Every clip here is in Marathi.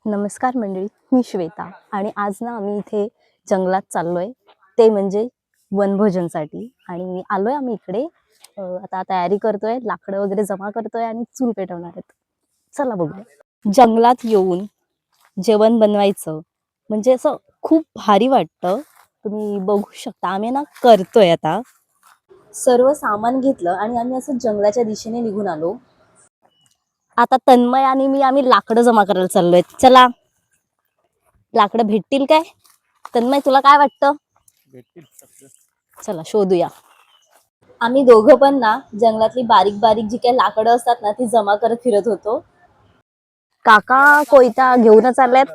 नमस्कार मंडळी, मी श्वेता आणि आज ना आम्ही इथे जंगलात चाललोय, ते म्हणजे वनभोजनसाठी. आणि आलोय आम्ही इकडे. आता तयारी करतोय, लाकडं वगैरे जमा करतोय आणि चूल पेटवणार आहेत. चला बघूया. जंगलात येऊन जेवण बनवायचं म्हणजे असं खूप भारी वाटतं. तुम्ही बघू शकता आम्ही ना करतोय आता. सर्व सामान घेतलं आणि आम्ही असं जंगलाच्या दिशेने निघून आलो. आता तन्मय आणि मी आम्ही लाकडं जमा करायला चाललोय. चला, लाकडं भेटतील काय? तन्मय, तुला काय वाटतं? भेटतील. चला शोधूया. आम्ही दोघं पण ना जंगलातली बारीक बारीक जी काही लाकडं असतात ना ती जमा करत फिरत होतो. काका कोयता घेऊनच आलेत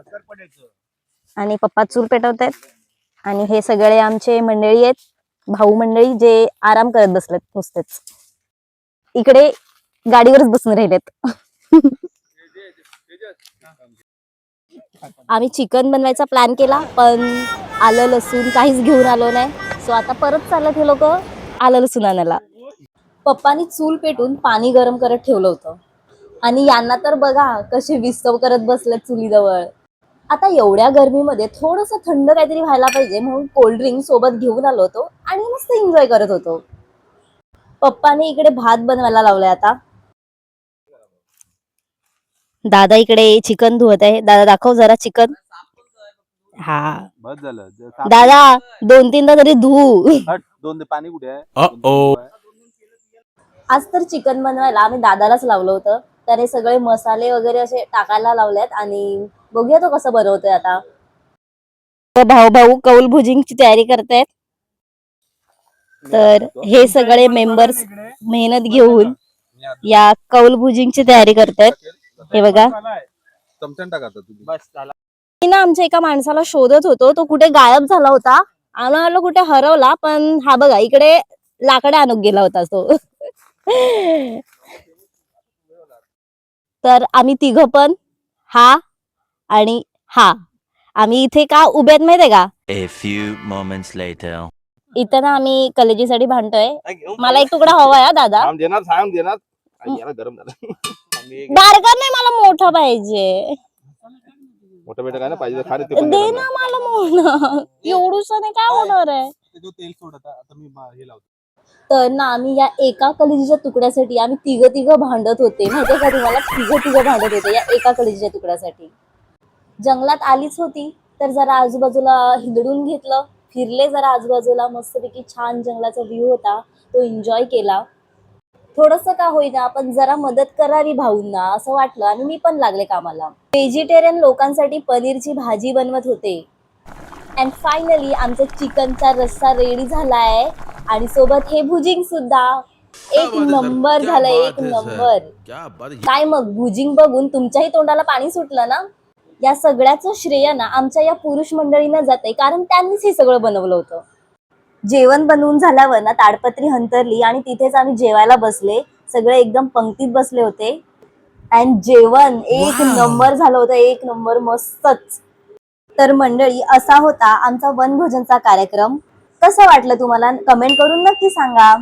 आणि पप्पा चूल पेटवतायत. आणि हे सगळे आमचे मंडळी आहेत, भाऊ मंडळी, जे आराम करत बसलेत नुसतेच. इकडे गाडीवरच बसून राहिलेत. आम्ही चिकन बनवायचा प्लॅन केला, पण आलं लसूण काहीच घेऊन आलो नाही. सो आता परत चालत हे लोक आलं लसूण आणायला. पप्पानी चूल पेटून पाणी गरम करत ठेवलं होतं आणि यांना तर बघा कसे विस्तव करत बसलेत चुलीजवळ. आता एवढ्या गरमीमध्ये थोडस थंड काहीतरी व्हायला पाहिजे म्हणून कोल्ड्रिंक सोबत घेऊन आलो होतो आणि मस्त एन्जॉय करत होतो. पप्पाने इकडे भात बनवायला लावलाय आता. दादा इकडे चिकन धुवत आहे. दादा दाखव जरा चिकन. हा बस झालं. दादा, 2-3दा तरी धु. दोन पाणी कुठे आहे? आज तर चिकन बनवायला आम्ही दादालाच लावलं होतं. त्याने सगळे मसाले वगैरे असे टाकायला लावलेत आणि बघूया तो कसं बनवतोय आता. भाऊ भाऊ कौल भुजिंगची तयारी करतायत. तर हे सगळे मेंबर्स मेहनत घेऊन या कौल भुजिंगची तयारी करतायत. हे बघा. मी ना आमच्या एका माणसाला शोधत होतो, तो कुठे गायब झाला होता. आम्हाला कुठे हरवला, पण हा बघा इकडे लाकडे आणून गेला होता तो. तर आम्ही तिघं पण, हा आणि हा, आम्ही इथे का उभ्यात माहितीये का? A few moments later. इथं ना आम्ही कलेजीसाठी भांडतोय. मला एक तुकडा हवाय हा दादा. गरम झालं. बारका नाही, मला मोठा पाहिजे. मोठं बेटा काय ना पाहिजे दे ना मला मोठं. एवढूसाने काय होणार आहे? तेल सोडत आता मी हे लावतो. तर ना आम्ही या एका कलेजीच्या तुकड्यासाठी आम्ही तिघं भांडत होते. माहितीये का तुम्हाला? तिघं भांडत होते या एका कलेजीच्या तुकड्यासाठी. जंगलात आलीच होती तर जरा आजूबाजूला हिंदडून घेतलं, फिरले जरा आजूबाजूला. मस्तपैकी छान जंगलाचा व्ह्यू होता, तो एन्जॉय केला. थोडस का होईना पण जरा मदत करावी भाऊंना असं वाटलं आणि मी पण लागले कामाला. व्हेजिटेरियन लोकांसाठी पनीरची भाजी बनवत होते. अँड फायनली आमचा चिकनचा रस्सा रेडी झालाय आणि सोबत हे भुजिंग सुद्धा. एक नंबर झालं, एक नंबर. काय मग, भुजिंग बघून तुमच्याही तोंडाला पाणी सुटलं ना? या सगळ्याचं श्रेय ना आमच्या या पुरुष मंडळींना जाते, कारण त्यांनीच हे सगळं बनवलं होतं. जेवण बनवून झाल्यावर ना ताडपत्री हंतरली आणि तिथेच आम्ही जेवायला बसले. सगळे एकदम पंक्तीत बसले होते आणि जेवण एक नंबर झालं होतं, एक नंबर, मस्तच. तर मंडळी, असा होता आमचा वनभोजनचा कार्यक्रम. कसं वाटलं तुम्हाला? कमेंट करून नक्की सांगा.